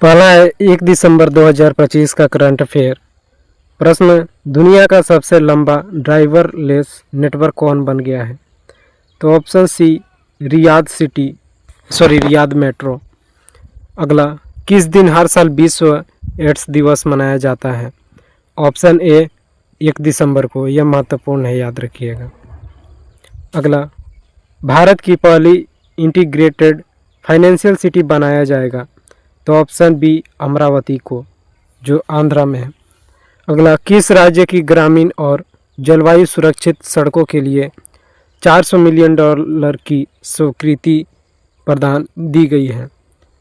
पहला है 1 दिसंबर 2025 का करंट अफेयर। प्रश्न, दुनिया का सबसे लंबा ड्राइवरलेस नेटवर्क कौन बन गया है? तो ऑप्शन सी रियाद मेट्रो। अगला, किस दिन हर साल विश्व एड्स दिवस मनाया जाता है? ऑप्शन ए 1 दिसंबर को। यह महत्वपूर्ण है, याद रखिएगा। अगला, भारत की पहली इंटीग्रेटेड फाइनेंशियल सिटी बनाया जाएगा? तो ऑप्शन बी अमरावती को, जो आंध्रा में है। अगला, किस राज्य की ग्रामीण और जलवायु सुरक्षित सड़कों के लिए $400 मिलियन की स्वीकृति प्रदान दी गई है?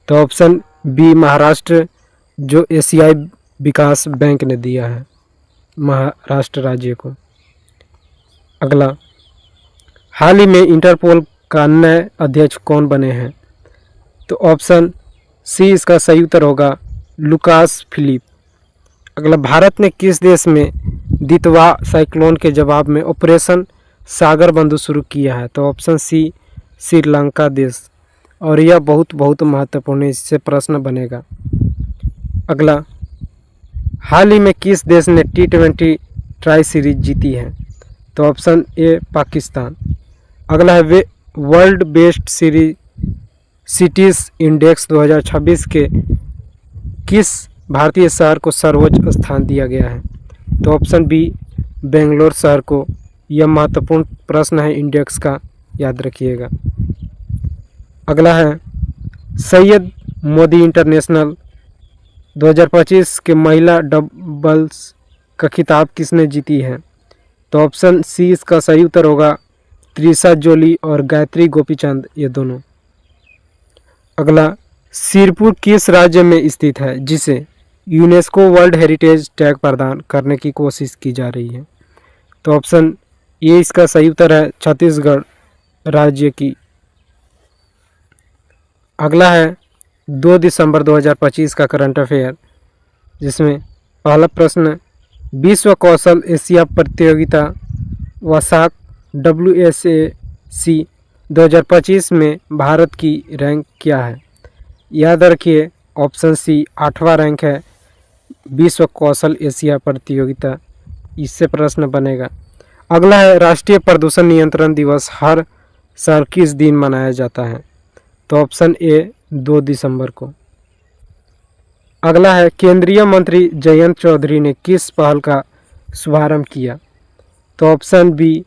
तो ऑप्शन बी महाराष्ट्र, जो एशियाई विकास बैंक ने दिया है महाराष्ट्र राज्य को। अगला, हाल ही में इंटरपोल का नए अध्यक्ष कौन बने हैं? तो ऑप्शन सी इसका सही उत्तर होगा लुकास फिलिप। अगला, भारत ने किस देश में दितवा साइक्लोन के जवाब में ऑपरेशन सागर बंधु शुरू किया है? तो ऑप्शन सी श्रीलंका देश। और यह बहुत महत्वपूर्ण है, इससे प्रश्न बनेगा। अगला, हाल ही में किस देश ने T20 ट्राई सीरीज जीती है? तो ऑप्शन ए पाकिस्तान। अगला है वर्ल्ड बेस्ट सिटीज इंडेक्स 2026 के किस भारतीय शहर को सर्वोच्च स्थान दिया गया है? तो ऑप्शन बी बेंगलोर शहर को। यह महत्वपूर्ण प्रश्न है इंडेक्स का, याद रखिएगा। अगला है सैयद मोदी इंटरनेशनल 2025 के महिला डबल्स का खिताब किसने जीती है? तो ऑप्शन सी इसका सही उत्तर होगा त्रिशा जोली और गायत्री गोपीचंद, ये दोनों। अगला, सिरपुर किस राज्य में स्थित है जिसे यूनेस्को वर्ल्ड हेरिटेज टैग प्रदान करने की कोशिश की जा रही है? तो ऑप्शन ए इसका सही उत्तर है छत्तीसगढ़ राज्य की। अगला है 2 दिसंबर 2025 का करंट अफेयर, जिसमें पहला प्रश्न, विश्व कौशल एशिया प्रतियोगिता वसाक WSAC 2025 में भारत की रैंक क्या है? याद रखिए ऑप्शन सी 8वां रैंक है विश्व कौशल एशिया प्रतियोगिता, इससे प्रश्न बनेगा। अगला है राष्ट्रीय प्रदूषण नियंत्रण दिवस हर साल किस दिन मनाया जाता है? तो ऑप्शन ए 2 दिसंबर को। अगला है केंद्रीय मंत्री जयंत चौधरी ने किस पहल का शुभारंभ किया? तो option B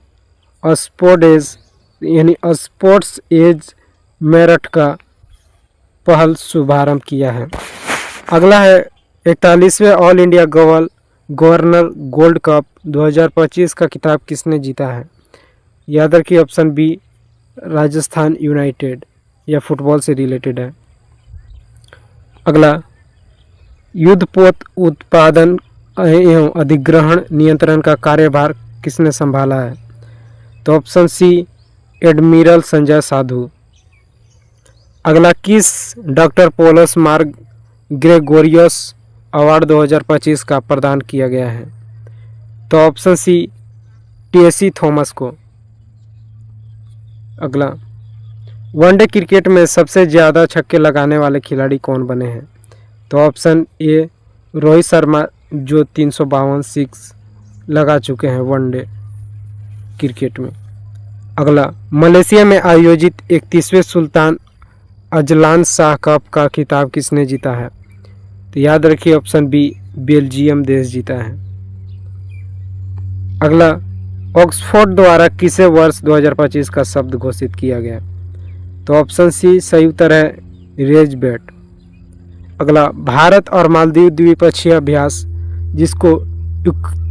sports as Meerut का पहल शुभारंभ किया है। अगला है 41वें all India governor gold cup 2025 का खिताब किसने जीता है? याद रखिए ऑप्शन बी राजस्थान यूनाइटेड। यह फुटबॉल से रिलेटेड है। अगला, युद्धपोत उत्पादन एवं अधिग्रहण नियंत्रण का कार्यभार किसने संभाला है? तो ऑप्शन सी एडमिरल संजय साधु। अगला, किस डॉक्टर पोलस मार ग्रेगोरियस अवार्ड 2025 का प्रदान किया गया है? तो ऑप्शन सी टेसी थॉमस को। अगला, वनडे क्रिकेट में सबसे ज़्यादा छक्के लगाने वाले खिलाड़ी कौन बने हैं? तो ऑप्शन ए रोहित शर्मा, जो 352 सिक्स लगा चुके हैं वनडे क्रिकेट में। अगला, मलेशिया में आयोजित 31वें सुल्तान अजलान शाह कप का खिताब किसने जीता है? तो याद रखिए ऑप्शन बी बेल्जियम देश जीता है। अगला, ऑक्सफोर्ड द्वारा किसे वर्ष 2025 का शब्द घोषित किया गया? तो ऑप्शन सी सही उत्तर है रेजबेट। अगला, भारत और मालदीव द्विपक्षीय अभ्यास, जिसको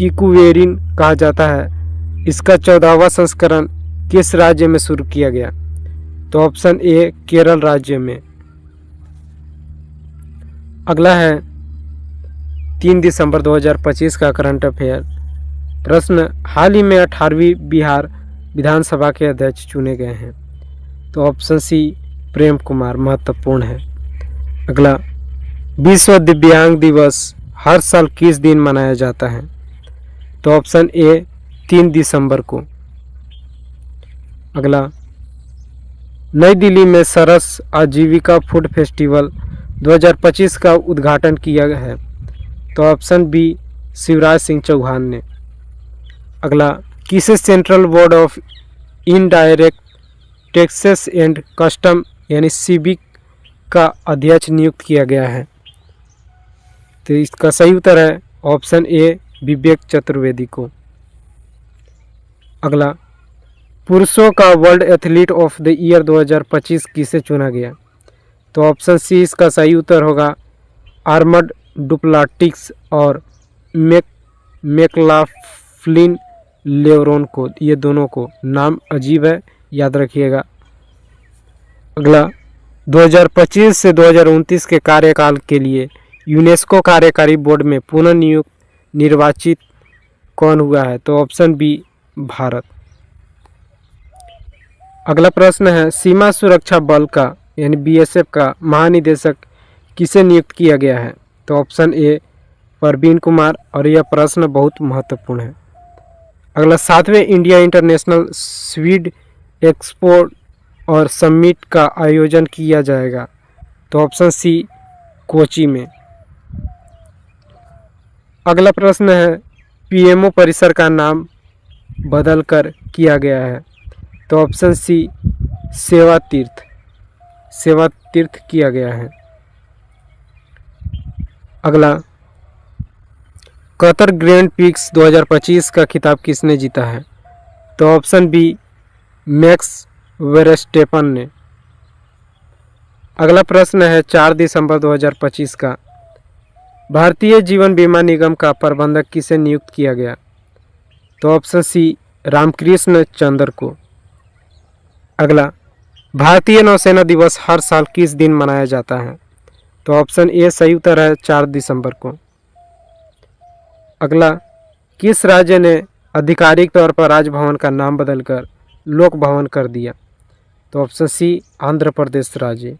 इक्वेरिन कहा जाता है, इसका 14वां संस्करण किस राज्य में शुरू किया गया? तो ऑप्शन ए केरल राज्य में। अगला है 3 दिसंबर 2025 का करंट अफेयर। प्रश्न, हाल ही में 18वीं बिहार विधानसभा के अध्यक्ष चुने गए हैं? तो ऑप्शन सी प्रेम कुमार, महत्वपूर्ण है। अगला, विश्व दिव्यांग दिवस हर साल किस दिन मनाया जाता है? तो ऑप्शन ए 3 दिसंबर को। अगला, नई दिल्ली में सरस आजीविका फूड फेस्टिवल 2025 का उद्घाटन किया है? तो ऑप्शन बी शिवराज सिंह चौहान ने। अगला, किसे central board of indirect taxes and custom यानी सीबिक का अध्यक्ष नियुक्त किया गया है? तो इसका सही उत्तर है ऑप्शन ए विवेक चतुर्वेदी को। अगला, पुरुषों का world athlete of the year 2025 किसे चुना गया? तो ऑप्शन सी इसका सही उत्तर होगा आर्मड डुप्लाटिक्स और मैकलाफ्लिन लेवरोन को। ये दोनों को नाम अजीब है, याद रखिएगा। अगला, 2025 से 2029 के कार्यकाल के लिए यूनेस्को कार्यकारी बोर्ड में पुनः नियुक्त निर्वाचित कौन हुआ है? तो ऑप्शन बी भारत। अगला प्रश्न है, सीमा सुरक्षा बल का यानी बीएसएफ का महानिदेशक किसे नियुक्त किया गया है? तो ऑप्शन ए परवीन कुमार, और यह प्रश्न बहुत महत्वपूर्ण है। अगला, 7वें इंडिया इंटरनेशनल स्वीड एक्सपो और समिट का आयोजन किया जाएगा? तो ऑप्शन सी कोची में। अगला प्रश्न है, पीएमओ परिसर का नाम बदलकर किया गया है? तो ऑप्शन सी सेवा तीर्थ किया गया है। अगला, कतर ग्रैंड पिक्स 2025 का खिताब किसने जीता है? तो ऑप्शन बी मैक्स वेरस्टेपन ने। अगला प्रश्न है, 4 दिसंबर 2025 का भारतीय जीवन बीमा निगम का प्रबंधक किसे नियुक्त किया गया? तो ऑप्शन सी रामकृष्ण चंद्र को। अगला, भारतीय नौसेना दिवस हर साल किस दिन मनाया जाता है? तो ऑप्शन ए सही उत्तर है 4 दिसंबर को। अगला, किस राज्य ने आधिकारिक तौर पर राजभवन का नाम बदलकर लोक भवन कर दिया? तो ऑप्शन सी आंध्र प्रदेश राज्य।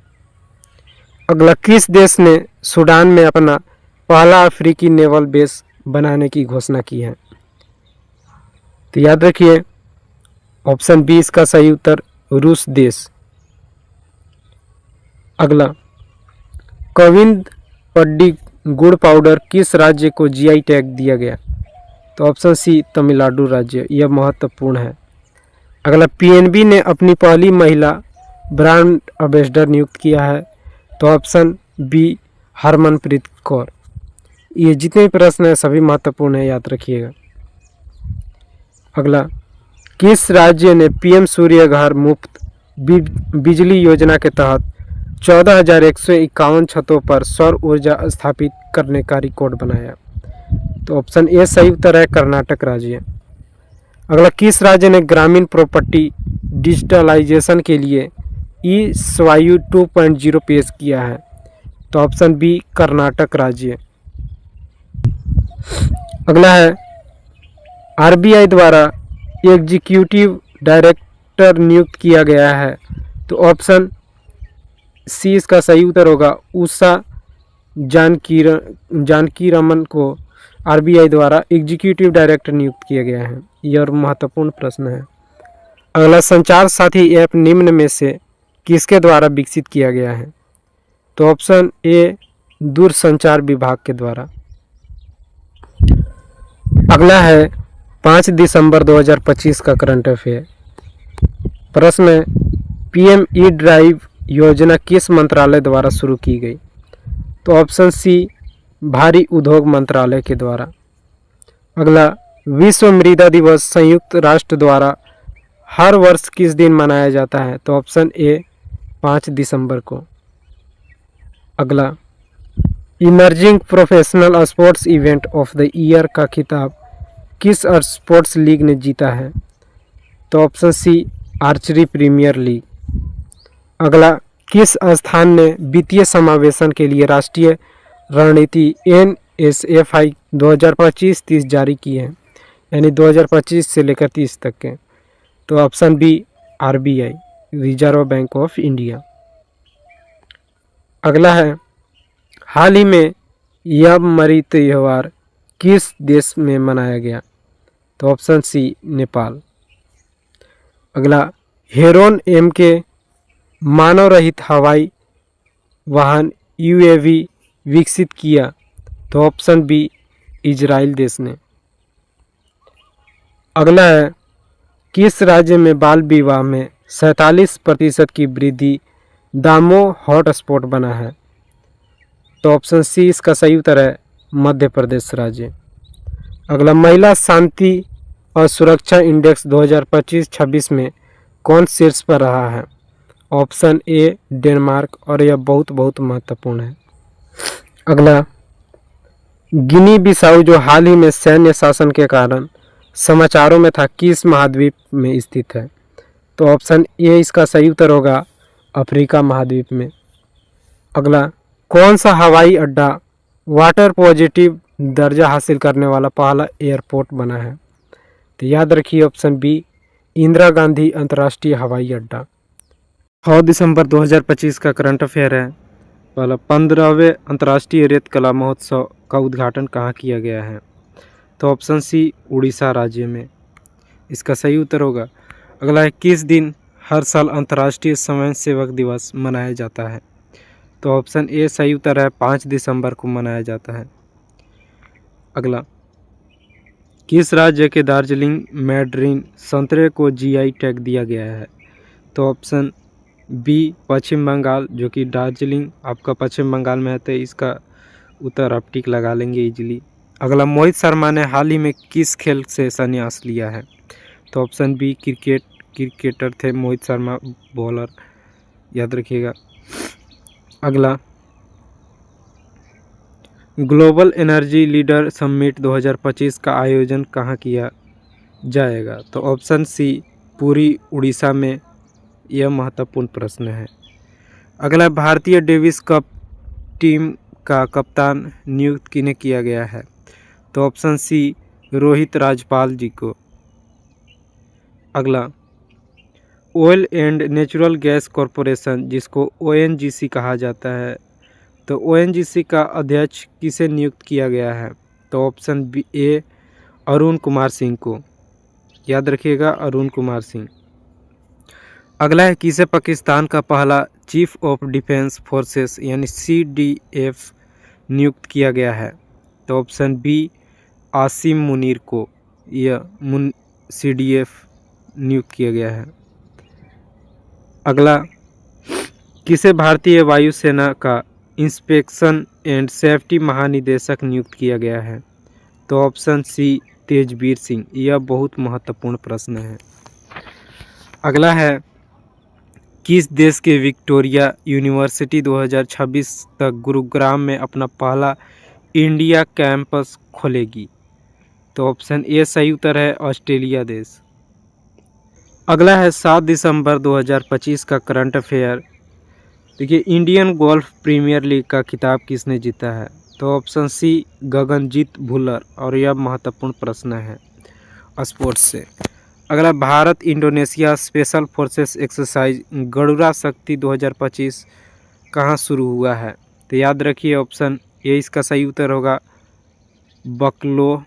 अगला, किस देश ने सूडान में अपना पहला अफ्रीकी नेवल बेस बनाने की घोषणा की है? तो याद रखिए ऑप्शन बी इसका सही उत्तर रूस देश। अगला, गोविंद पड्डी गुड़ पाउडर किस राज्य को जीआई टैग दिया गया? तो ऑप्शन सी तमिलनाडु राज्य। यह महत्वपूर्ण है। अगला, पीएनबी ने अपनी पहली महिला ब्रांड एम्बेसडर नियुक्त किया है? तो ऑप्शन बी हरमनप्रीत कौर। ये जितने भी प्रश्न हैं सभी महत्वपूर्ण है, याद रखिएगा। अगला, किस राज्य ने पीएम सूर्य घर मुफ्त बिजली योजना के तहत 14,151 छतों पर सौर ऊर्जा स्थापित करने का रिकॉर्ड बनाया? तो ऑप्शन ए सही उत्तर है कर्नाटक राज्य। अगला, किस राज्य ने ग्रामीण प्रॉपर्टी डिजिटलाइजेशन के लिए ई स्वायु 2.0 पेश किया है? तो ऑप्शन बी कर्नाटक राज्य। अगला है, आरबीआई द्वारा एग्जीक्यूटिव डायरेक्टर नियुक्त किया गया है? तो ऑप्शन सी इसका सही उत्तर होगा उषा जानकी रमन को आरबीआई द्वारा एग्जीक्यूटिव डायरेक्टर नियुक्त किया गया है। यह महत्वपूर्ण प्रश्न है। अगला, संचार साथी ऐप निम्न में से किसके द्वारा विकसित किया गया है? तो ऑप्शन ए दूरसंचार विभाग के द्वारा। अगला है 5 दिसंबर 2025 का करंट अफेयर। प्रश्न है, पीएम ई ड्राइव योजना किस मंत्रालय द्वारा शुरू की गई? तो ऑप्शन सी भारी उद्योग मंत्रालय के द्वारा। अगला, विश्व मृदा दिवस संयुक्त राष्ट्र द्वारा हर वर्ष किस दिन मनाया जाता है? तो ऑप्शन ए 5 दिसंबर को। अगला, emerging professional sports event of the year का खिताब किस स्पोर्ट्स लीग ने जीता है? तो option C archery premier league. अगला, किस स्थान ने वित्तीय समावेशन के लिए राष्ट्रीय रणनीति NSFI 2025-30 जारी की है, यानी 2025 से लेकर 30 तक के? तो option B RBI reserve bank of India. अगला है, हाल ही में यममरी त्यौहार किस देश में मनाया गया? तो ऑप्शन सी नेपाल। अगला, हेरोन M के मानव रहित हवाई वाहन यूएवी विकसित किया? तो ऑप्शन बी इजराइल देश ने। अगला है, किस राज्य में बाल विवाह में 47% की वृद्धि दामोह हॉटस्पॉट बना है? तो ऑप्शन सी इसका सही उत्तर है मध्य प्रदेश राज्य। अगला, महिला शांति और सुरक्षा इंडेक्स 2025-26 में कौन शीर्ष पर रहा है? ऑप्शन ए डेनमार्क, और यह बहुत बहुत महत्वपूर्ण है। अगला, गिनी बिसाऊ जो हाल ही में सैन्य शासन के कारण समाचारों में था, किस महाद्वीप में स्थित है? तो ऑप्शन ए इसका सही उत्तर होगा अफ्रीका महाद्वीप में। अगला, कौन सा हवाई अड्डा वाटर पॉजिटिव दर्जा हासिल करने वाला पहला एयरपोर्ट बना है? तो याद रखिए ऑप्शन बी इंदिरा गांधी अंतर्राष्ट्रीय हवाई अड्डा। 6 दिसंबर 2025 का करंट अफेयर है। पहला, 15वें अंतर्राष्ट्रीय रेत कला महोत्सव का उद्घाटन कहाँ किया गया है? तो ऑप्शन सी उड़ीसा राज्य में। इसका सही उत्तर होगा। अगला है, किस दिन हर साल अंतर्राष्ट्रीय स्वयंसेवक दिवस मनाया जाता है? तो ऑप्शन ए सही उत्तर है 5 दिसंबर को मनाया जाता है। अगला, किस राज्य के दार्जिलिंग मैंडरिन संतरे को जीआई टैग दिया गया है? तो ऑप्शन बी पश्चिम बंगाल, जो कि दार्जिलिंग आपका पश्चिम बंगाल में है, तो इसका उत्तर आप टिक लगा लेंगे इजीली। अगला, मोहित शर्मा ने हाल ही में किस खेल से संन्यास लिया है? तो ऑप्शन बी क्रिकेटर थे मोहित शर्मा, बॉलर, याद रखिएगा। अगला, ग्लोबल एनर्जी लीडर समिट 2025 का आयोजन कहाँ किया जाएगा? तो ऑप्शन सी पूरी उड़ीसा में। यह महत्वपूर्ण प्रश्न है। अगला, भारतीय डेविस कप टीम का कप्तान नियुक्त किन्हें किया गया है? तो ऑप्शन सी रोहित राजपाल जी को। अगला, oil and natural gas corporation, जिसको ओएनजीसी कहा जाता है, तो ओएनजीसी का अध्यक्ष किसे नियुक्त किया गया है? तो ऑप्शन बी ए अरुण कुमार सिंह को। याद रखिएगा अरुण कुमार सिंह। अगला है, किसे पाकिस्तान का पहला चीफ ऑफ डिफेंस फोर्सेस यानी सीडीएफ नियुक्त किया गया है? तो ऑप्शन बी आसिम मुनीर को यह सीडीएफ नियुक्त किया गया है। अगला, किसे भारतीय वायुसेना का इंस्पेक्शन एंड सेफ्टी महानिदेशक नियुक्त किया गया है? तो ऑप्शन सी तेजवीर सिंह। यह बहुत महत्वपूर्ण प्रश्न है। अगला है, किस देश के विक्टोरिया यूनिवर्सिटी 2026 तक गुरुग्राम में अपना पहला इंडिया कैंपस खोलेगी? तो ऑप्शन ए सही उत्तर है ऑस्ट्रेलिया देश। अगला है, 7 दिसंबर 2025 का करंट अफेयर। देखिए, इंडियन गोल्फ प्रीमियर लीग का खिताब किसने जीता है? तो ऑप्शन सी गगनजीत भुल्लर, और यह महत्वपूर्ण प्रश्न है स्पोर्ट्स से। अगला, Bharat Indonesia special forces exercise Garuda शक्ति 2025 कहाँ शुरू हुआ है? तो याद रखिए ऑप्शन ए इसका सही उत्तर होगा बकलो,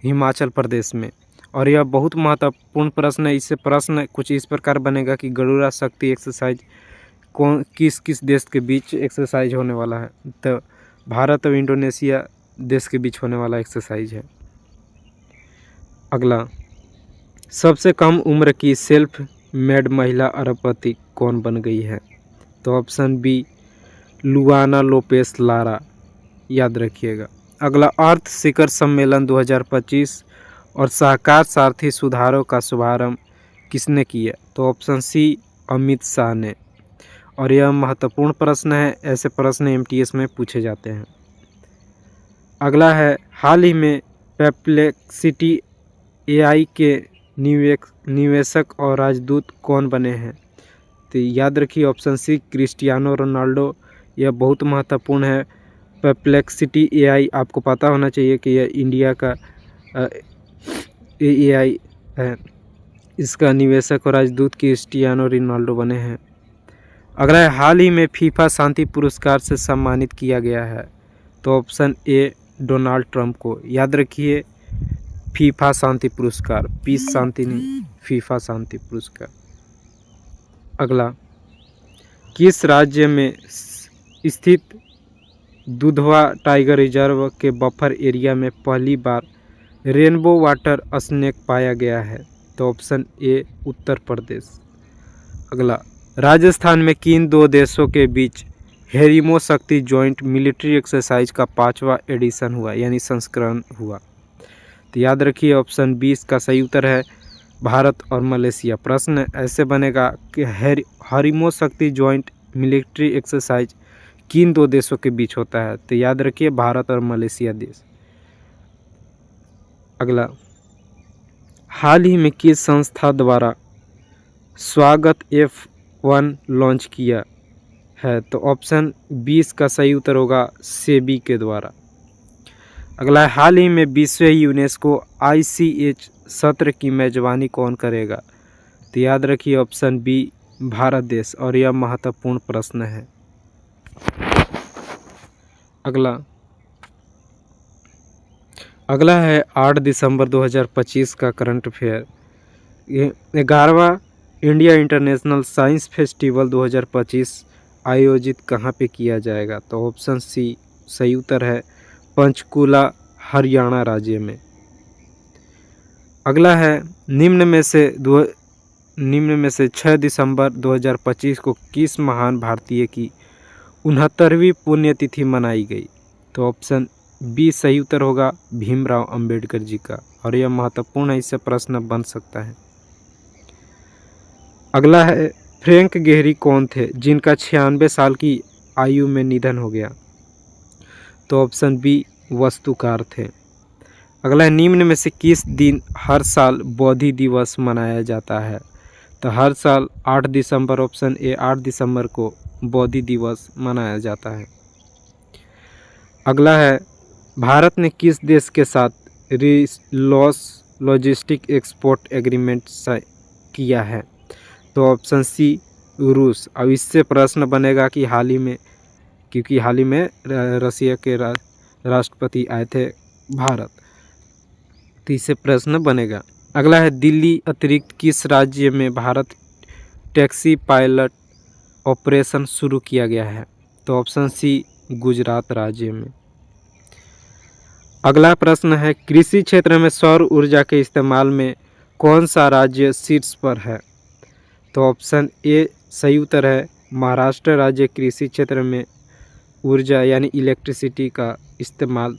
हिमाचल प्रदेश में। और यह बहुत महत्वपूर्ण प्रश्न है। इससे प्रश्न कुछ इस प्रकार बनेगा कि गरुड़ा शक्ति एक्सरसाइज कौन किस किस देश के बीच एक्सरसाइज होने वाला है? तो भारत और इंडोनेशिया देश के बीच होने वाला एक्सरसाइज है। अगला, सबसे कम उम्र की सेल्फ मेड महिला अरबपति कौन बन गई है? तो option B Luana Lopes Lara, याद रखिएगा। अगला, अर्थ शिखर सम्मेलन 2025 और सहकार सारथी सुधारों का शुभारंभ किसने किया? तो ऑप्शन सी अमित शाह ने। और यह महत्वपूर्ण प्रश्न है, ऐसे प्रश्न एमटीएस में पूछे जाते हैं। अगला है, हाल ही में परप्लेक्सिटी एआई के निवेशक और राजदूत कौन बने हैं? तो याद रखिए ऑप्शन सी क्रिस्टियानो रोनाल्डो। यह बहुत महत्वपूर्ण है। परप्लेक्सिटी एआई आपको पता होना चाहिए कि यह इंडिया का एआई है। इसका निवेशक और राजदूत क्रिस्टियानो रोनाल्डो बने हैं। अगला है, हाल ही में फीफा शांति पुरस्कार से सम्मानित किया गया है? तो ऑप्शन ए डोनाल्ड ट्रंप को। याद रखिए फीफा शांति पुरस्कार, पीस शांति नहीं, फीफा शांति पुरस्कार। अगला, किस राज्य में स्थित दुधवा टाइगर रिजर्व के बफर एरिया में पहली बार रेनबो वाटर स्नेक पाया गया है? तो ऑप्शन ए उत्तर प्रदेश। अगला, राजस्थान में किन दो देशों के बीच हेरिमो शक्ति जॉइंट मिलिट्री एक्सरसाइज का 5वां एडिशन हुआ, यानी संस्करण हुआ? तो याद रखिए ऑप्शन 20 का सही उत्तर है भारत और मलेशिया। प्रश्न ऐसे बनेगा कि हेरिमो शक्ति जॉइंट मिलिट्री एक्सरसाइज किन दो देशों के बीच होता है? तो याद रखिए भारत और मलेशिया देश। अगला, हाल ही में किस संस्था द्वारा स्वागत F1 लॉन्च किया है? तो ऑप्शन 20 का सही उत्तर होगा सेबी के द्वारा। अगला, हाल ही में विश्व यूनेस्को ICH सत्र की मेजबानी कौन करेगा? तो याद रखिए ऑप्शन बी भारत देश, और यह महत्वपूर्ण प्रश्न है। अगला है 8 दिसंबर 2025 का करंट अफेयर। 11वां इंडिया इंटरनेशनल साइंस फेस्टिवल 2025 आयोजित कहाँ पे किया जाएगा? तो ऑप्शन सी सही उत्तर है पंचकुला, हरियाणा राज्य में। अगला है निम्न में से 6 दिसंबर 2025 को किस महान भारतीय की 69वीं पुण्यतिथि मनाई गई? तो ऑप्शन बी सही उत्तर होगा भीमराव अंबेडकर जी का, और यह महत्वपूर्ण है, इससे प्रश्न बन सकता है। अगला है फ्रैंक गेहरी कौन थे जिनका 96 साल की आयु में निधन हो गया? तो ऑप्शन बी वास्तुकार थे। अगला है निम्न में से किस दिन हर साल बौद्धि दिवस मनाया जाता है? तो हर साल 8 दिसंबर, ऑप्शन ए 8 दिसंबर को बौद्धि दिवस मनाया जाता है। अगला है भारत ने किस देश के साथ लॉजिस्टिक एक्सपोर्ट एग्रीमेंट किया है? तो ऑप्शन सी रूस। अब इससे प्रश्न बनेगा कि हाल ही में रसिया के राष्ट्रपति आए थे भारत, तो इससे प्रश्न बनेगा। अगला है दिल्ली अतिरिक्त किस राज्य में भारत टैक्सी पायलट ऑपरेशन शुरू किया गया है? तो ऑप्शन सी गुजरात राज्य में। अगला प्रश्न है कृषि क्षेत्र में सौर ऊर्जा के इस्तेमाल में कौन सा राज्य शीर्ष पर है? तो ऑप्शन ए सही उत्तर है महाराष्ट्र राज्य कृषि क्षेत्र में ऊर्जा यानी इलेक्ट्रिसिटी का इस्तेमाल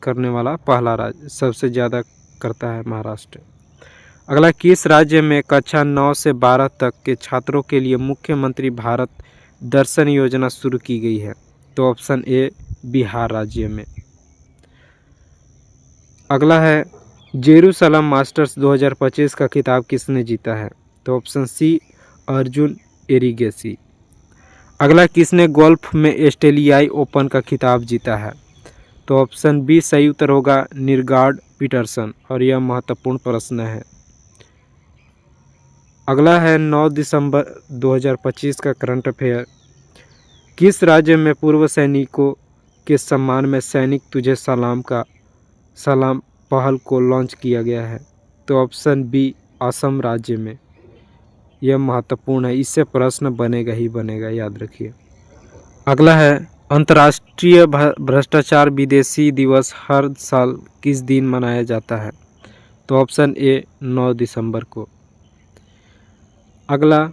करने वाला पहला राज्य, सबसे ज़्यादा करता है महाराष्ट्र। अगला, किस राज्य में कक्षा 9 से 12 तक के छात्रों के लिए मुख्यमंत्री भारत दर्शन योजना शुरू की गई है? तो ऑप्शन ए बिहार राज्य में। अगला है जेरूसलम मास्टर्स 2025 का खिताब किसने जीता है? तो ऑप्शन सी अर्जुन एरिगेसी। अगला, किसने गोल्फ में ऑस्ट्रेलियाई ओपन का खिताब जीता है? तो ऑप्शन बी सही उत्तर होगा निरगार्ड पीटरसन, और यह महत्वपूर्ण प्रश्न है। अगला है 9 दिसंबर 2025 का करंट अफेयर। किस राज्य में पूर्व सैनिकों के सम्मान में सैनिक तुझे सलाम पहल को लॉन्च किया गया है? तो ऑप्शन बी असम राज्य में। यह महत्वपूर्ण है, इससे प्रश्न बनेगा ही बनेगा, याद रखिए। अगला है अंतर्राष्ट्रीय भ्रष्टाचार विदेशी दिवस हर साल किस दिन मनाया जाता है? तो ऑप्शन ए 9 दिसंबर को। अगला,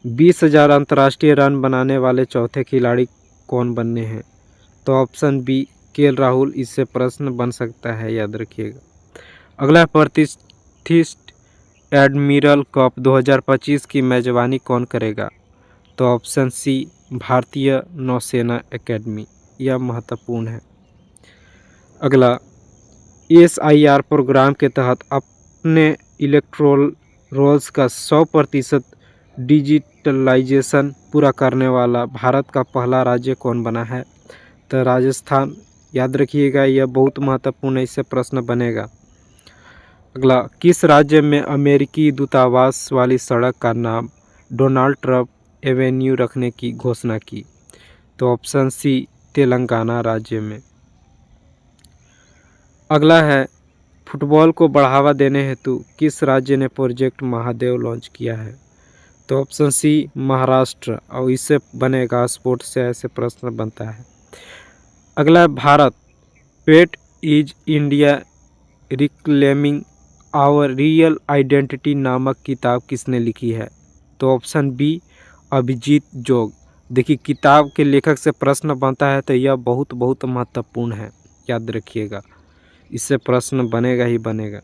20,000 अंतर्राष्ट्रीय रन बनाने वाले चौथे खिलाड़ी कौन बनने हैं? तो ऑप्शन बी केएल राहुल, इससे प्रश्न बन सकता है, याद रखिएगा। अगला, प्रतिष्ठित एडमिरल कप 2025 की मेजबानी कौन करेगा? तो ऑप्शन सी भारतीय नौसेना एकेडमी, यह महत्वपूर्ण है। अगला, SIR प्रोग्राम के तहत अपने इलेक्ट्रोल रोल्स का 100% डिजिटलाइजेशन पूरा करने वाला भारत का पहला राज्य कौन बना है? तो राजस्थान, याद रखिएगा, यह बहुत महत्वपूर्ण है, इससे प्रश्न बनेगा। अगला, किस राज्य में अमेरिकी दूतावास वाली सड़क का नाम डोनाल्ड ट्रंप एवेन्यू रखने की घोषणा की? तो ऑप्शन सी तेलंगाना राज्य में। अगला है फुटबॉल को बढ़ावा देने हेतु किस राज्य ने प्रोजेक्ट महादेव लॉन्च किया है? तो ऑप्शन सी महाराष्ट्र, और इससे बनेगा स्पोर्ट्स से ऐसे प्रश्न बनता है। अगला है Bharat, that is India reclaiming our real identity नामक किताब किसने लिखी है? तो ऑप्शन बी अभिजीत जोग। देखिए किताब के लेखक से प्रश्न बनता है तो यह बहुत बहुत महत्वपूर्ण है, याद रखिएगा, इससे प्रश्न बनेगा ही बनेगा।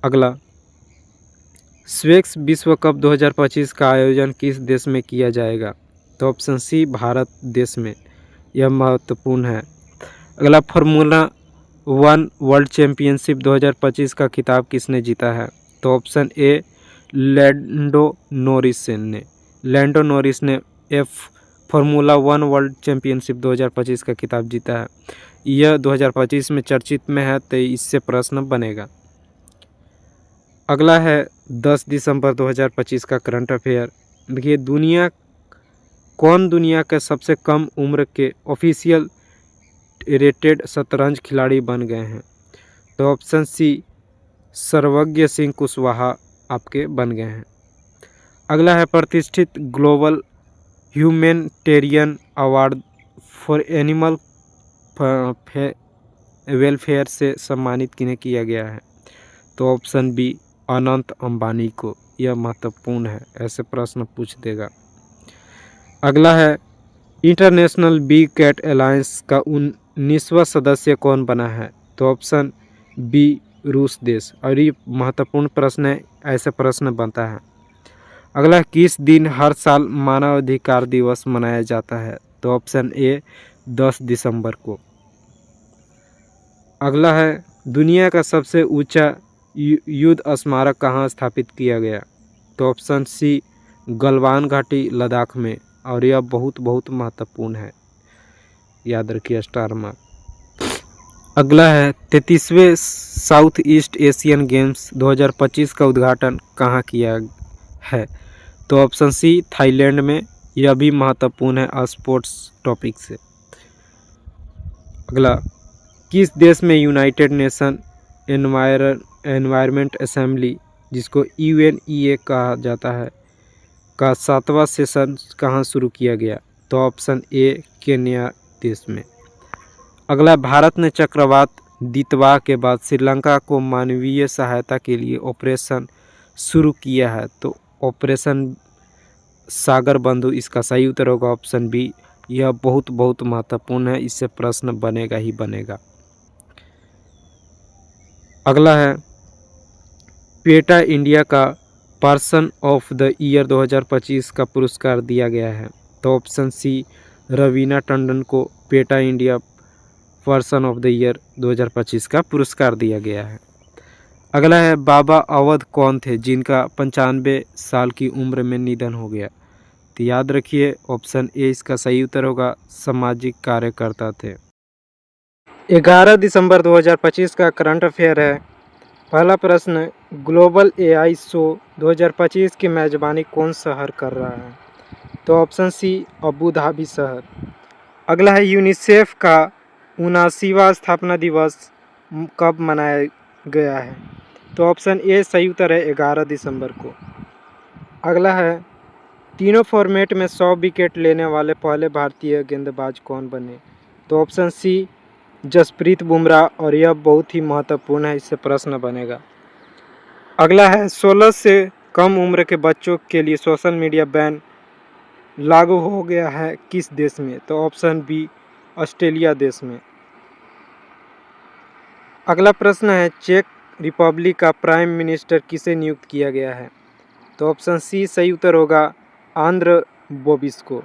अगला, स्वेक्स विश्व कप 2025 का आयोजन किस देश में किया जाएगा? तो ऑप्शन सी भारत देश में, यह महत्वपूर्ण है। अगला, फार्मूला 1 वर्ल्ड चैंपियनशिप 2025 का खिताब किसने जीता है? तो ऑप्शन ए लैंडो नॉरिस ने फार्मूला 1 वर्ल्ड चैंपियनशिप 2025 का खिताब जीता है। यह 2025 में चर्चित में है तो इससे प्रश्न बनेगा। अगला है 10 दिसंबर 2025 का करंट अफेयर। देखिए दुनिया के सबसे कम उम्र के ऑफिशियल रेटेड शतरंज खिलाड़ी बन गए हैं? तो ऑप्शन सी सर्वज्ञ सिंह कुशवाहा आपके बन गए हैं। अगला है प्रतिष्ठित global humanitarian award for animal welfare से सम्मानित किन्हें किया गया है? तो ऑप्शन बी अनंत अंबानी को, यह महत्वपूर्ण है, ऐसे प्रश्न पूछ देगा। अगला है इंटरनेशनल बिग कैट अलायंस का 19वां सदस्य कौन बना है? तो ऑप्शन बी रूस देश, और ये महत्वपूर्ण प्रश्न है, ऐसे प्रश्न बनता है। अगला, किस दिन हर साल मानवाधिकार दिवस मनाया जाता है? तो ऑप्शन ए 10 दिसंबर को। अगला है दुनिया का सबसे ऊंचा युद्ध स्मारक कहाँ स्थापित किया गया? तो ऑप्शन सी गलवान घाटी लद्दाख में, और यह बहुत बहुत महत्वपूर्ण है, याद रखिए स्टार मार्क। अगला है 33वें साउथ ईस्ट एशियन गेम्स 2025 का उद्घाटन कहाँ किया है? तो ऑप्शन सी थाईलैंड में, यह भी महत्वपूर्ण है स्पोर्ट्स टॉपिक से। अगला, किस देश में यूनाइटेड नेशन एनवायरनमेंट असेंबली, जिसको UNEA कहा जाता है, का 7वां सेशन कहाँ शुरू किया गया? तो ऑप्शन ए केन्या देश में। अगला, भारत ने चक्रवात दितवा के बाद श्रीलंका को मानवीय सहायता के लिए ऑपरेशन शुरू किया है, तो ऑपरेशन सागर बंधु इसका सही उत्तर होगा ऑप्शन बी। यह बहुत बहुत महत्वपूर्ण है, इससे प्रश्न बनेगा ही बनेगा। अगला है पेटा इंडिया का पर्सन ऑफ द ईयर 2025 का पुरस्कार दिया गया है? तो ऑप्शन सी रवीना टंडन को PETA India person of the year 2025 का पुरस्कार दिया गया है। अगला है बाबा अवध कौन थे जिनका 95 साल की उम्र में निधन हो गया? तो याद रखिए ऑप्शन ए इसका सही उत्तर होगा, सामाजिक कार्यकर्ता थे। 11 दिसंबर 2025 का करंट अफेयर है। पहला प्रश्न, ग्लोबल AI शो 2025 की मेज़बानी कौन शहर कर रहा है? तो ऑप्शन सी अबू धाबी शहर। अगला है यूनिसेफ का 79वां स्थापना दिवस कब मनाया गया है? तो ऑप्शन ए सही उत्तर है 11 दिसंबर को। अगला है तीनों फॉर्मेट में 100 विकेट लेने वाले पहले भारतीय गेंदबाज कौन बने? तो ऑप्शन सी जसप्रीत बुमराह, और यह बहुत ही महत्वपूर्ण है, इससे प्रश्न बनेगा। अगला है 16 से कम उम्र के बच्चों के लिए सोशल मीडिया बैन लागू हो गया है किस देश में? तो ऑप्शन बी ऑस्ट्रेलिया देश में। अगला प्रश्न है चेक रिपब्लिक का प्राइम मिनिस्टर किसे नियुक्त किया गया है? तो ऑप्शन सी सही उत्तर होगा आंध्र बोबिस को।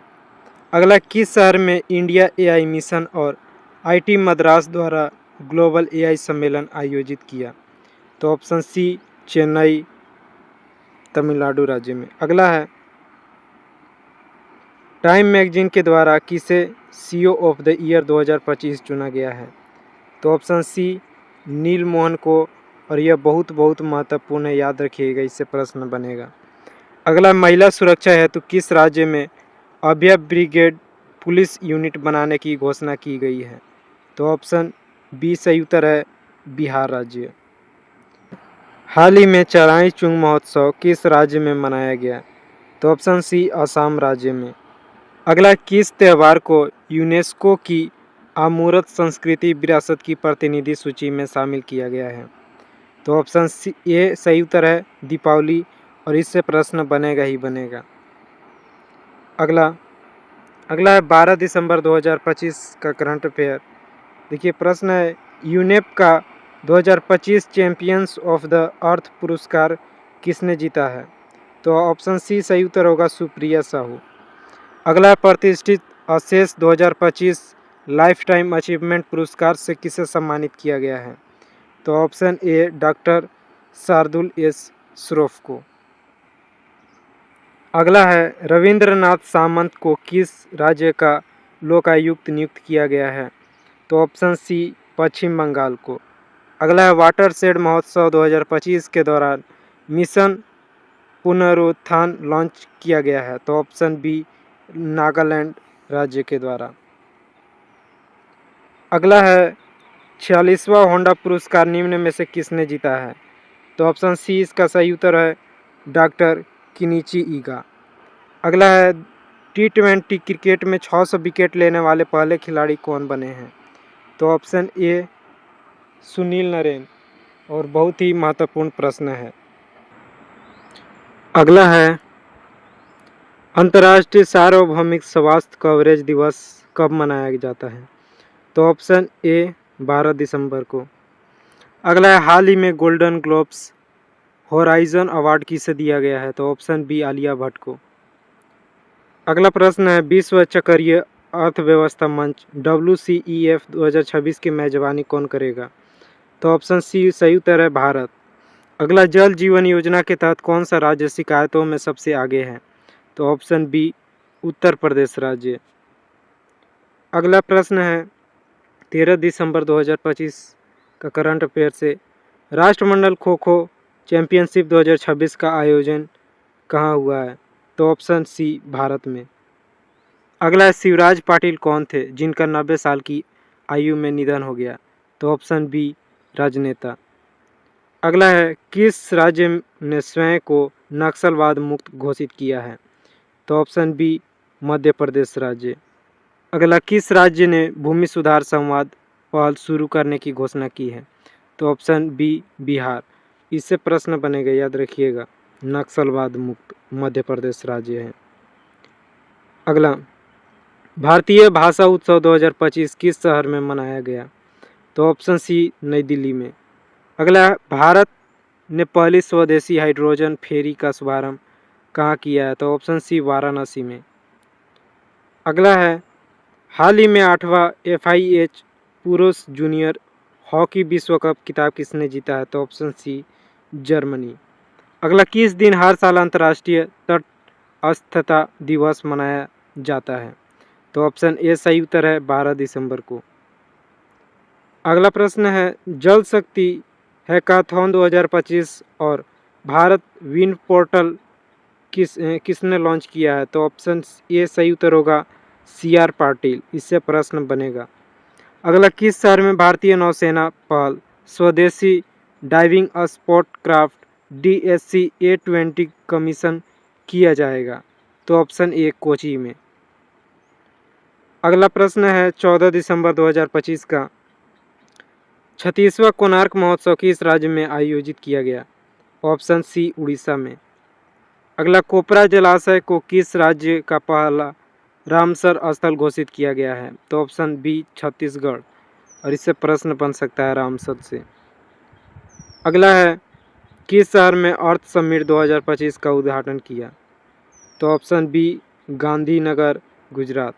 अगला, किस शहर में इंडिया AI मिशन और IIT मद्रास द्वारा ग्लोबल AI सम्मेलन आयोजित किया? तो ऑप्शन सी चेन्नई तमिलनाडु राज्य में। अगला है टाइम मैगजीन के द्वारा किसे CEO ऑफ द ईयर 2025 चुना गया है? तो ऑप्शन सी नील मोहन को, और यह बहुत बहुत महत्वपूर्ण है, याद रखिएगा, इससे प्रश्न बनेगा। अगला, महिला सुरक्षा हेतु किस राज्य में अभय ब्रिगेड पुलिस यूनिट बनाने की घोषणा की गई है? तो ऑप्शन बी सही उत्तर है बिहार राज्य। हाल ही में चराई चुंग महोत्सव किस राज्य में मनाया गया? तो ऑप्शन सी असम राज्य में। अगला किस त्यौहार को यूनेस्को की अमूर्त संस्कृति विरासत की प्रतिनिधि सूची में शामिल किया गया है? तो ऑप्शन सी ए सही उत्तर है दीपावली, और इससे प्रश्न बनेगा ही बनेगा। अगला अगला है 12 दिसंबर 2025 का करंट अफेयर। देखिए प्रश्न है, यूनेप का 2025 चैंपियंस ऑफ द अर्थ पुरस्कार किसने जीता है? तो ऑप्शन सी सही उत्तर होगा सुप्रिया साहू। अगला प्रतिष्ठित अशेष 2025 लाइफ टाइम अचीवमेंट पुरस्कार से किसे सम्मानित किया गया है? तो ऑप्शन ए डॉक्टर शार्दुल एस श्रॉफ को। अगला है रविंद्रनाथ सामंत को किस राज्य का लोकायुक्त नियुक्त किया गया है? तो ऑप्शन सी पश्चिम बंगाल को। अगला है वाटरशेड महोत्सव 2025 के दौरान मिशन पुनरुत्थान लॉन्च किया गया है? तो ऑप्शन बी नागालैंड राज्य के द्वारा। अगला है 46वां होंडा पुरस्कार निम्न में से किसने जीता है? तो ऑप्शन सी इसका सही उत्तर है डॉक्टर किनिची ईगा। अगला है T20 क्रिकेट में 600 विकेट लेने वाले पहले खिलाड़ी कौन बने हैं? तो ऑप्शन ए सुनील नरेन, और बहुत ही महत्वपूर्ण प्रश्न है। अगला है अंतर्राष्ट्रीय सार्वभौमिक स्वास्थ्य कवरेज दिवस कब मनाया जाता है? तो ऑप्शन ए 12 दिसंबर को। अगला है हाल ही में गोल्डन ग्लोब्स होराइजन अवार्ड किसे दिया गया है? तो ऑप्शन बी आलिया भट्ट को। अगला प्रश्न है विश्व चक्रीय अर्थव्यवस्था मंच WCEF 2026 की मेजबानी कौन करेगा? तो ऑप्शन सी सही उत्तर है भारत। अगला जल जीवन योजना के तहत कौन सा राज्य शिकायतों में सबसे आगे है? तो ऑप्शन बी उत्तर प्रदेश राज्य। अगला प्रश्न है 13 दिसंबर 2025 का करंट अफेयर से, राष्ट्रमंडल खो खो चैंपियनशिप 2026 का आयोजन कहाँ हुआ है? तो ऑप्शन सी भारत में। अगला है शिवराज पाटिल कौन थे जिनका 90 साल की आयु में निधन हो गया? तो ऑप्शन बी राजनेता। अगला है किस राज्य ने स्वयं को नक्सलवाद मुक्त घोषित किया है? तो ऑप्शन बी मध्य प्रदेश राज्य। अगला किस राज्य ने भूमि सुधार संवाद पहल शुरू करने की घोषणा की है? तो ऑप्शन बी बिहार। इससे प्रश्न बनेगा, याद रखिएगा, नक्सलवाद मुक्त मध्य प्रदेश राज्य है। अगला भारतीय भाषा उत्सव 2025 किस शहर में मनाया गया? तो ऑप्शन सी नई दिल्ली में। अगला भारत ने पहली स्वदेशी हाइड्रोजन फेरी का शुभारंभ कहाँ किया है? तो ऑप्शन सी वाराणसी में। अगला है हाल ही में 8वां FIH पुरुष जूनियर हॉकी विश्व कप खिताब किसने जीता है? तो ऑप्शन सी जर्मनी। अगला किस दिन हर साल अंतर्राष्ट्रीय तटस्थता दिवस मनाया जाता है? तो ऑप्शन ए सही उत्तर है 12 दिसंबर को। अगला प्रश्न है जल शक्ति हैकाथॉन 2025 और भारत विंड पोर्टल किसने लॉन्च किया है? तो ऑप्शन ए सही उत्तर होगा CR पाटिल। इससे प्रश्न बनेगा। अगला किस शहर में भारतीय नौसेना पहल स्वदेशी diving sport craft DSC A20 commission किया जाएगा? तो ऑप्शन ए कोची में। अगला प्रश्न है 14 दिसंबर 2025 का 36वां कोणार्क महोत्सव किस राज्य में आयोजित किया गया? ऑप्शन सी उड़ीसा में। अगला कोपरा जलाशय को किस राज्य का पहला रामसर स्थल घोषित किया गया है? तो ऑप्शन बी छत्तीसगढ़, और इससे प्रश्न बन सकता है रामसर से। अगला है किस शहर में अर्थ समिट 2025 का उद्घाटन किया? तो ऑप्शन बी गांधीनगर गुजरात।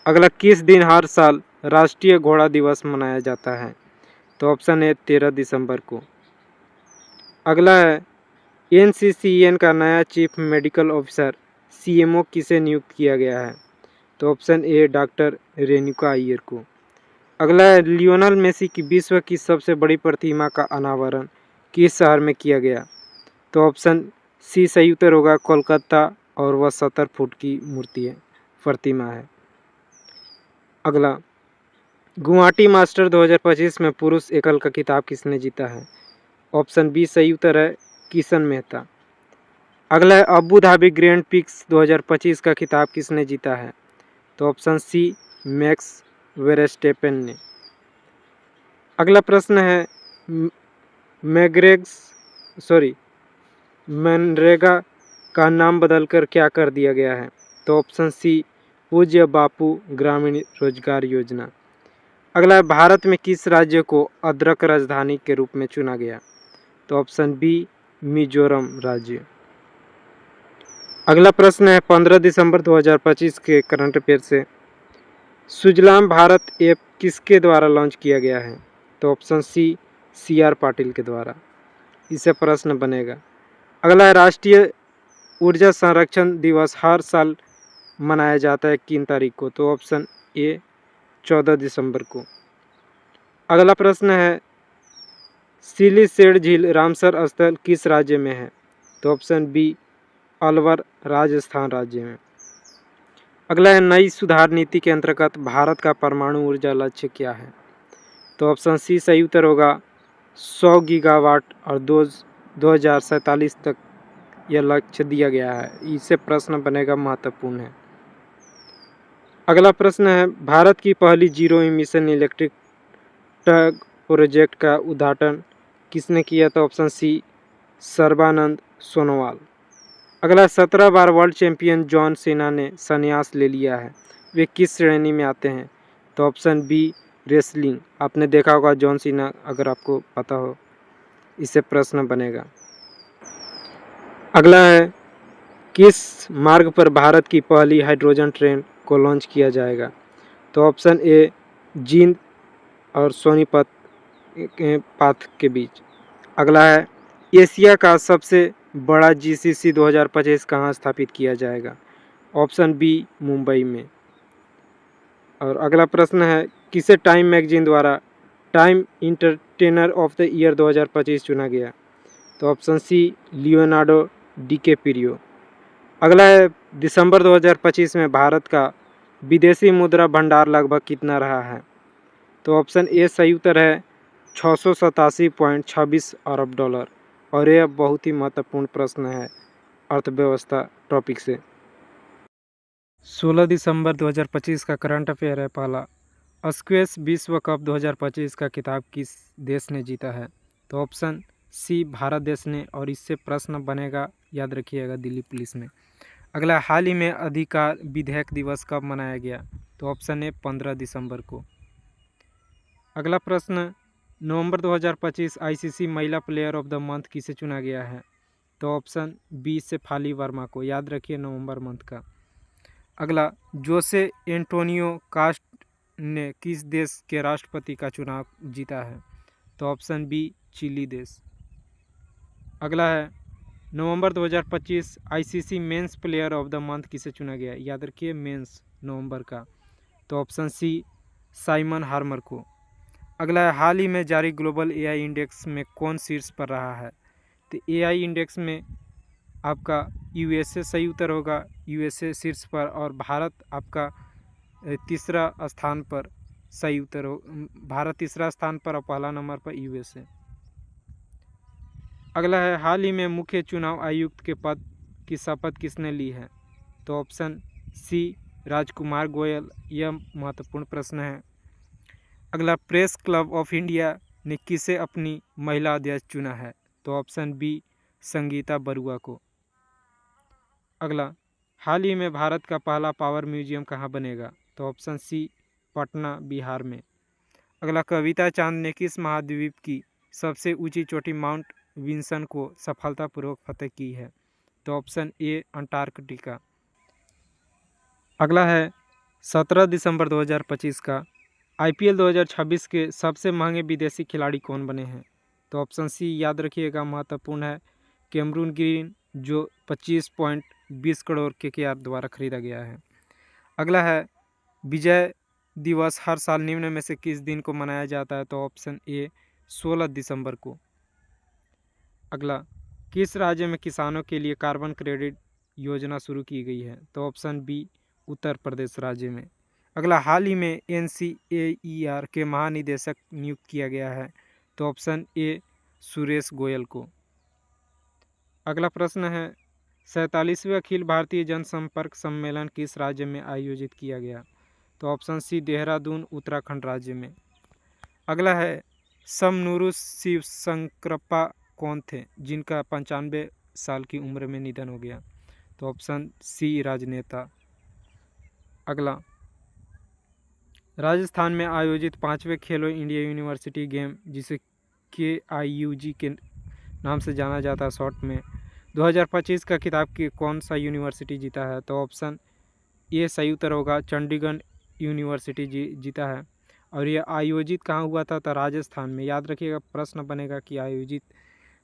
अगला किस दिन हर साल राष्ट्रीय घोड़ा दिवस मनाया जाता है? तो ऑप्शन है 13 दिसंबर को। अगला है NCCN का नया चीफ मेडिकल ऑफिसर CMO किसे नियुक्त किया गया है? तो ऑप्शन ए डॉक्टर रेणुका अय्यर को। अगला है लियोनल मेसी की विश्व की सबसे बड़ी प्रतिमा का अनावरण किस शहर में किया गया? तो ऑप्शन सी सही उत्तर होगा कोलकाता, और वह 70 फुट की मूर्ति है, प्रतिमा है। अगला गुवाहाटी मास्टर 2025 में पुरुष एकल का खिताब किसने जीता है? ऑप्शन बी सही उत्तर है किशन मेहता। अगला है अबू धाबी ग्रैंड प्रिक्स 2025 का खिताब किसने जीता है? तो ऑप्शन सी मैक्स वेरस्टेपेन ने। अगला प्रश्न है मैग्रेग्स सॉरी मनरेगा का नाम बदलकर क्या कर दिया गया है? तो ऑप्शन सी पूज्य बापू ग्रामीण रोजगार योजना। अगला है भारत में किस राज्य को अदरक राजधानी के रूप में चुना गया? तो ऑप्शन बी मिजोरम राज्य। अगला प्रश्न है 15 दिसंबर 2025 के करंट अफेयर से सुजलाम भारत ऐप किसके द्वारा लॉन्च किया गया है? तो ऑप्शन सी आर पाटिल के द्वारा। इससे प्रश्न बनेगा। अगला है राष्ट्रीय ऊर्जा संरक्षण दिवस हर साल मनाया जाता है किन तारीख को? तो ऑप्शन ए 14 दिसंबर को। अगला प्रश्न है सिलीसेड झील रामसर स्थल किस राज्य में है? तो ऑप्शन बी अलवर राजस्थान राज्य में। अगला है नई सुधार नीति के अंतर्गत भारत का परमाणु ऊर्जा लक्ष्य क्या है? तो ऑप्शन सी सही उत्तर होगा 100 गीगावाट और 2047 तक यह लक्ष्य दिया गया है। इससे प्रश्न बनेगा महत्वपूर्ण है। अगला प्रश्न है भारत की पहली zero emission electric truck project का उद्घाटन किसने किया? तो ऑप्शन सी सर्बानंद सोनोवाल। अगला 17 बार वर्ल्ड चैंपियन जॉन सीना ने संन्यास ले लिया है, वे किस श्रेणी में आते हैं? तो ऑप्शन बी रेसलिंग। आपने देखा होगा जॉन सीना, अगर आपको पता हो। इससे प्रश्न बनेगा। अगला है किस मार्ग पर भारत की पहली हाइड्रोजन ट्रेन को लॉन्च किया जाएगा? तो ऑप्शन ए जींद और सोनीपत के पाथ के बीच। अगला है एशिया का सबसे बड़ा जीसीसी 2025 कहाँ स्थापित किया जाएगा? ऑप्शन बी मुंबई में। और अगला प्रश्न है किसे टाइम मैगजीन द्वारा time entertainer of the year 2025 चुना गया? तो ऑप्शन सी लियोनार्डो डिकैप्रियो। अगला है दिसंबर 2025 में भारत का विदेशी मुद्रा भंडार लगभग कितना रहा है? तो ऑप्शन ए सही उत्तर है 687.26 अरब डॉलर। और यह बहुत ही महत्वपूर्ण प्रश्न है अर्थव्यवस्था टॉपिक से। 16 दिसंबर 2025 का करंट अफेयर है पहला, स्क्वैश विश्व कप 2025 का खिताब किस देश ने जीता है? तो ऑप्शन सी भारत देश ने। और इससे प्रश्न बनेगा, याद रखिएगा, दिल्ली पुलिस में। अगला हाल ही में अधिकार विधेयक दिवस कब मनाया गया? तो ऑप्शन ए 15 दिसंबर को। अगला प्रश्न नवंबर 2025 आईसीसी महिला प्लेयर ऑफ द मंथ किसे चुना गया है? तो ऑप्शन बी शेफाली वर्मा को। याद रखिए नवंबर मंथ का। अगला जोसे एंटोनियो कास्ट ने किस देश के राष्ट्रपति का चुनाव जीता है? तो ऑप्शन बी चिली देश। अगला है नवंबर 2025 ICC men's player of the month किसे चुना गया? याद रखिए मेंस नवंबर का। तो ऑप्शन सी साइमन हार्मर को। अगला है हाल ही में जारी ग्लोबल एआई इंडेक्स में कौन शीर्ष पर रहा है? तो एआई इंडेक्स में आपका यूएसए सही उत्तर होगा, यूएसए शीर्ष पर। और भारत आपका तीसरा स्थान पर सही उत्तर हो, भारत तीसरा स्थान पर और पहला नंबर पर यूएसए। अगला है हाल ही में मुख्य चुनाव आयुक्त के पद की शपथ किसने ली है? तो ऑप्शन सी राजकुमार गोयल। यह महत्वपूर्ण प्रश्न है। अगला प्रेस क्लब ऑफ इंडिया ने किसे अपनी महिला अध्यक्ष चुना है? तो ऑप्शन बी संगीता बरुआ को। अगला हाल ही में भारत का पहला पावर म्यूजियम कहाँ बनेगा? तो ऑप्शन सी पटना बिहार में। अगला कविता चांद ने किस महाद्वीप की सबसे ऊंची चोटी माउंट विंसन को सफलतापूर्वक फतेह की है? तो ऑप्शन ए अंटार्कटिका। अगला है 17 दिसंबर 2025 का आईपीएल 2026 के सबसे महंगे विदेशी खिलाड़ी कौन बने हैं? तो ऑप्शन सी याद रखिएगा, महत्वपूर्ण है, कैमरून ग्रीन, जो 25.20 करोड़ केकेआर द्वारा खरीदा गया है। अगला है विजय दिवस हर साल निम्न में से किस दिन को मनाया जाता है? तो ऑप्शन ए 16 दिसंबर को। अगला किस राज्य में किसानों के लिए कार्बन क्रेडिट योजना शुरू की गई है? तो ऑप्शन बी उत्तर प्रदेश राज्य में। अगला हाल ही में एनसीएईआर के महानिदेशक नियुक्त किया गया है? तो ऑप्शन ए सुरेश गोयल को। अगला प्रश्न है 47वें अखिल भारतीय जनसंपर्क सम्मेलन किस राज्य में आयोजित किया गया? तो ऑप्शन सी देहरादून उत्तराखंड राज्य में। अगला है समनुरु शिवशंकरप्पा कौन थे जिनका 95 साल की उम्र में निधन हो गया? तो ऑप्शन सी राजनेता। अगला राजस्थान में आयोजित 5वें खेलो इंडिया यूनिवर्सिटी गेम जिसे KIUG के नाम से जाना जाता है शॉर्ट में, 2025 का खिताब की कौन सा यूनिवर्सिटी जीता है? तो ऑप्शन ए सही उत्तर होगा, चंडीगढ़ यूनिवर्सिटी जीता है। और यह आयोजित कहाँ हुआ था? तो राजस्थान में। याद रखिएगा, प्रश्न बनेगा कि आयोजित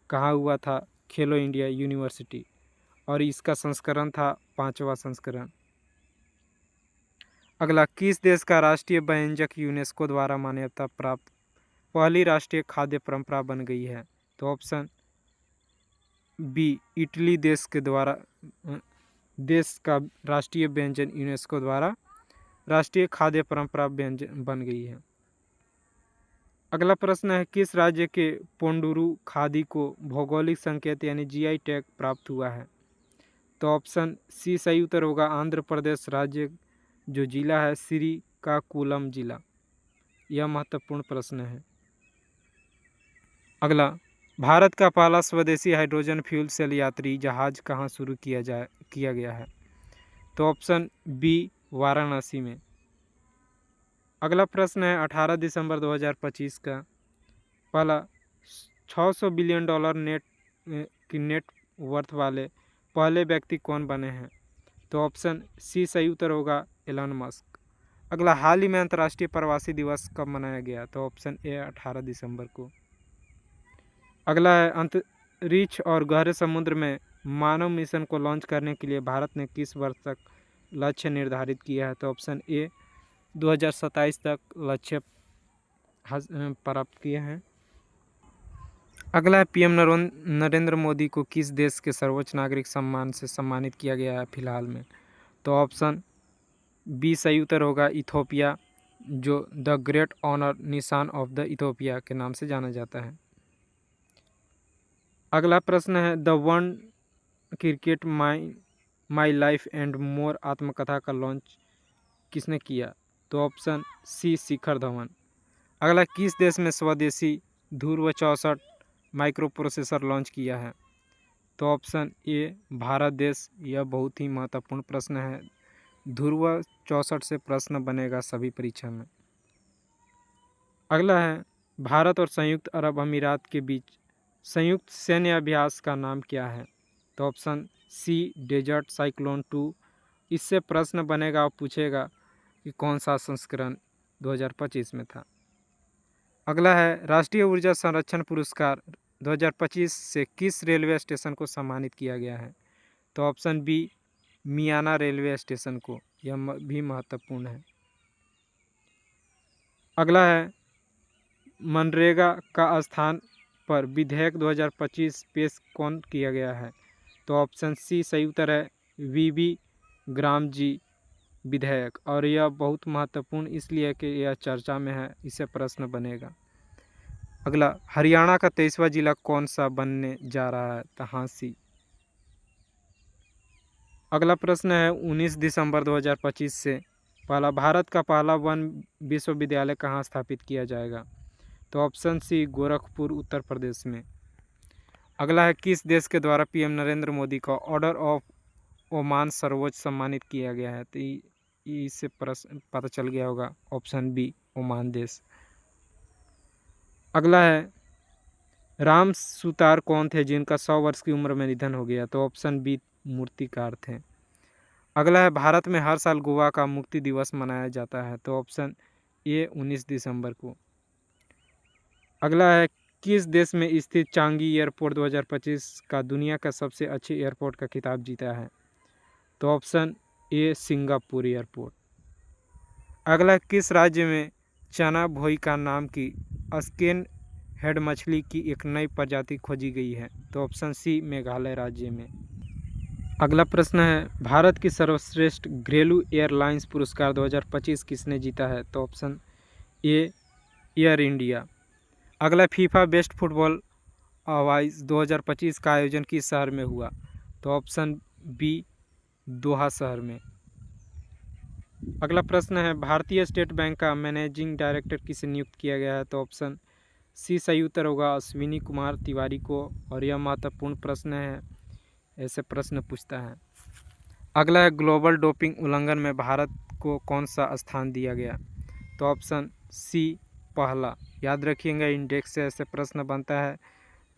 कहाँ हुआ था खेलो इंडिया यूनिवर्सिटी, और इसका संस्करण था 5वां संस्करण। अगला किस देश का राष्ट्रीय व्यंजक यूनेस्को द्वारा मान्यता प्राप्त पहली राष्ट्रीय खाद्य परंपरा बन गई है? तो ऑप्शन बी इटली देश का राष्ट्रीय व्यंजन यूनेस्को द्वारा राष्ट्रीय खाद्य परंपरा व्यंजन बन गई है। अगला प्रश्न है किस राज्य के पोंडुरु खादी को भौगोलिक संकेत यानी GI टैग प्राप्त हुआ है? तो ऑप्शन सी सही उत्तर होगा, आंध्र प्रदेश राज्य जो जिला है श्रीकाकुलम जिला। यह महत्वपूर्ण प्रश्न है। अगला भारत का पहला स्वदेशी हाइड्रोजन फ्यूल सेल यात्री जहाज कहाँ शुरू किया गया है? तो ऑप्शन बी वाराणसी में। अगला प्रश्न है 18 दिसंबर 2025 का पहला $600 बिलियन नेट वर्थ वाले पहले व्यक्ति कौन बने हैं? तो ऑप्शन सी सही उत्तर होगा, एलन मस्क। अगला हाल ही में अंतर्राष्ट्रीय प्रवासी दिवस कब मनाया गया? तो ऑप्शन ए 18 दिसंबर को। अगला है अंतरिक्ष और गहरे समुद्र में मानव मिशन को लॉन्च करने के लिए भारत ने किस वर्ष तक लक्ष्य निर्धारित किया है? तो ऑप्शन ए 2027 तक लक्ष्य प्राप्त किए हैं। अगला है PM नरेंद्र मोदी को किस देश के सर्वोच्च नागरिक सम्मान से सम्मानित किया गया है फिलहाल में? तो ऑप्शन बी सही उत्तर होगा, इथोपिया, जो द ग्रेट ऑनर निशान ऑफ द इथोपिया के नाम से जाना जाता है। अगला प्रश्न है the one cricket my life and more आत्मकथा का लॉन्च किसने किया? तो ऑप्शन सी शिखर धवन। अगला किस देश में स्वदेशी ध्रुव 64 माइक्रो प्रोसेसर लॉन्च किया है? तो ऑप्शन ए भारत देश। यह बहुत ही महत्वपूर्ण प्रश्न है, ध्रुव 64 से प्रश्न बनेगा सभी परीक्षा में। अगला है भारत और संयुक्त अरब अमीरात के बीच संयुक्त सैन्य अभ्यास का नाम क्या है? तो ऑप्शन सी डेजर्ट साइक्लोन 2। इससे प्रश्न बनेगा और पूछेगा कि कौन सा संस्करण 2025 में था। अगला है राष्ट्रीय ऊर्जा संरक्षण पुरस्कार 2025 से किस रेलवे स्टेशन को सम्मानित किया गया है? तो ऑप्शन बी मियाना रेलवे स्टेशन को। यह भी महत्वपूर्ण है। अगला है मनरेगा का स्थान पर विधेयक 2025 पेश कौन किया गया है? तो ऑप्शन सी सही उत्तर है, VV ग्राम जी विधेयक। और यह बहुत महत्वपूर्ण इसलिए कि यह चर्चा में है, इससे प्रश्न बनेगा। अगला हरियाणा का 23वां जिला कौन सा बनने जा रहा है? तो हाँसी। अगला प्रश्न है 19 दिसंबर 2025 से भारत का पहला वन विश्वविद्यालय कहाँ स्थापित किया जाएगा? तो ऑप्शन सी गोरखपुर उत्तर प्रदेश में। अगला है किस देश के द्वारा PM नरेंद्र मोदी को ऑर्डर ऑफ ओमान सर्वोच्च सम्मानित किया गया है? तो इससे प्रश्न पता चल गया होगा, ऑप्शन बी ओमान देश। अगला है राम सुतार कौन थे जिनका 100 वर्ष की उम्र में निधन हो गया? तो ऑप्शन बी मूर्तिकार थे। अगला है भारत में हर साल गोवा का मुक्ति दिवस मनाया जाता है? तो ऑप्शन ए 19 दिसंबर को। अगला है किस देश में स्थित चांगी एयरपोर्ट 2025 का दुनिया का सबसे अच्छे एयरपोर्ट का खिताब जीता है? तो ऑप्शन ए सिंगापुर एयरपोर्ट। अगला किस राज्य में चना भोइका नाम की स्केन हेड मछली की एक नई प्रजाति खोजी गई है? तो ऑप्शन सी मेघालय राज्य में। अगला प्रश्न है भारत की सर्वश्रेष्ठ घरेलू एयरलाइंस पुरस्कार 2025 किसने जीता है? तो ऑप्शन ए एयर इंडिया। अगला फीफा बेस्ट फुटबॉल अवार्ड 2025 का आयोजन किस शहर में हुआ? तो ऑप्शन बी दोहा शहर में। अगला प्रश्न है भारतीय स्टेट बैंक का मैनेजिंग डायरेक्टर किसे नियुक्त किया गया है? तो ऑप्शन सी सही उत्तर होगा अश्विनी कुमार तिवारी को। और यह महत्वपूर्ण प्रश्न है, ऐसे प्रश्न पूछता है। अगला है ग्लोबल डोपिंग उल्लंघन में भारत को कौन सा स्थान दिया गया? तो ऑप्शन सी पहला। याद रखिएगा इंडेक्स से ऐसे प्रश्न बनता है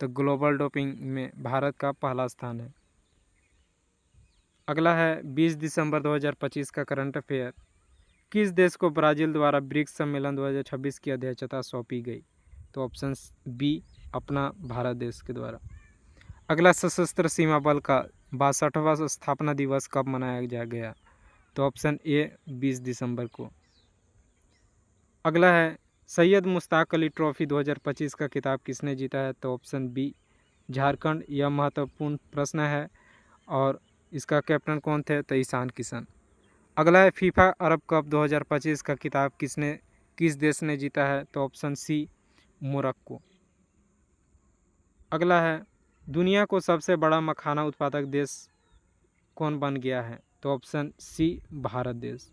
तो ग्लोबल डोपिंग में भारत का पहला स्थान है। अगला है 20 दिसंबर 2025 का करंट अफेयर। किस देश को ब्राज़ील द्वारा ब्रिक्स सम्मेलन 2026 की अध्यक्षता सौंपी गई? तो ऑप्शन बी अपना भारत देश के द्वारा। अगला सशस्त्र सीमा बल का 62वां स्थापना दिवस कब मनाया गया? तो ऑप्शन ए 20 दिसंबर को। अगला है सैयद मुश्ताक अली ट्रॉफी 2025 का खिताब किसने जीता है? तो ऑप्शन बी झारखंड। यह महत्वपूर्ण प्रश्न है और इसका कैप्टन कौन थे? तो ईशान किशन। अगला है फीफा अरब कप 2025 का खिताब किस देश ने जीता है? तो ऑप्शन सी मोरक्को। अगला है दुनिया को सबसे बड़ा मखाना उत्पादक देश कौन बन गया है? तो ऑप्शन सी भारत देश।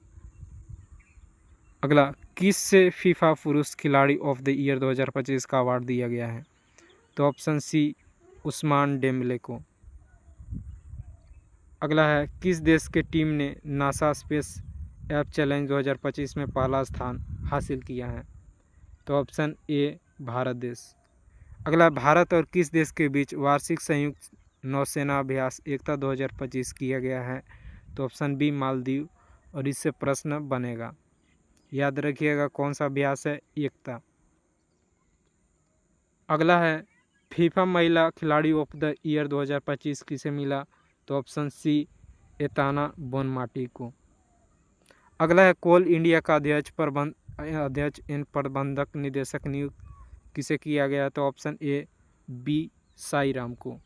अगला किस से फीफा पुरुष खिलाड़ी ऑफ द ईयर 2025 का अवार्ड दिया गया है? तो ऑप्शन सी उस्मान डेम्बले को। अगला है किस देश के टीम ने नासा स्पेस ऐप चैलेंज 2025 में पहला स्थान हासिल किया है? तो ऑप्शन ए भारत देश। अगला भारत और किस देश के बीच वार्षिक संयुक्त नौसेना अभ्यास एकता 2025 किया गया है? तो ऑप्शन बी मालदीव। और इससे प्रश्न बनेगा, याद रखिएगा कौन सा अभ्यास है? एकता। अगला है फीफा महिला खिलाड़ी ऑफ द ईयर 2025 किसे मिला? तो ऑप्शन सी एताना बोनमाटी को। अगला है कोल इंडिया का अध्यक्ष एवं प्रबंधक निदेशक नियुक्त किसे किया गया? तो option A B Sai Ram को।